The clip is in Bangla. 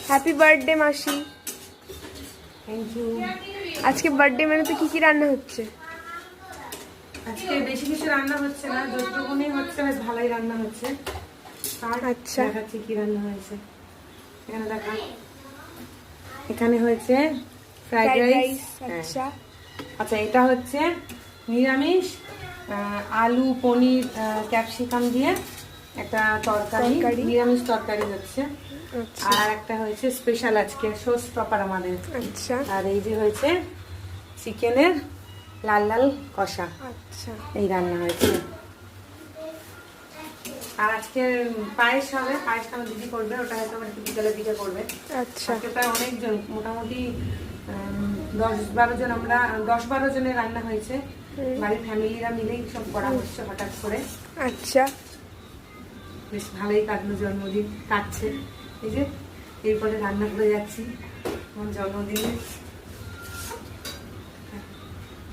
হ্যাপি বার্থডে মাসি। Thank you. আজকে বার্থডে মেনুতে কি কি রান্না হচ্ছে? আজকে বেশি কিছু রান্না হচ্ছে না, যতটুকুনি হচ্ছে বেশ ভালোই রান্না হচ্ছে। আচ্ছা, দেখাচ্ছি কি রান্না হয়েছে। এখানে দেখা, এখানে হয়েছে ফ্রাইড রাইস। আচ্ছা আচ্ছা, এটা হচ্ছে নিরামিষ, আলু পনির ক্যাপসিকাম দিয়ে একটা তরকারি, নিরামিষ তরকারি হচ্ছে। আর একটা হয়েছে স্পেশাল আজকে শো স্টপার আমাদের। আচ্ছা, আর এই যে হয়েছে চিকেনের লাল লাল কষা। আচ্ছা, এই রান্না হয়েছে। আর আজকে পায়েস হবে, পায়েস আমার দিদি করবে, ওটা হয়তো আমার বিকেলের দিকে করবে। আচ্ছা, আজকে প্রায় অনেকজন, মোটামুটি 10-12 জন, আমরা 10-12 জনের রান্না হয়েছে। বাড়ির ফ্যামিলিরা মিলেই সব করা হচ্ছে হঠাৎ করে। আচ্ছা, বেশ ভালোই কাটলো, জন্মদিন কাটছে। এই যে এরপরে রান্না করে যাচ্ছি আমার জন্মদিনে।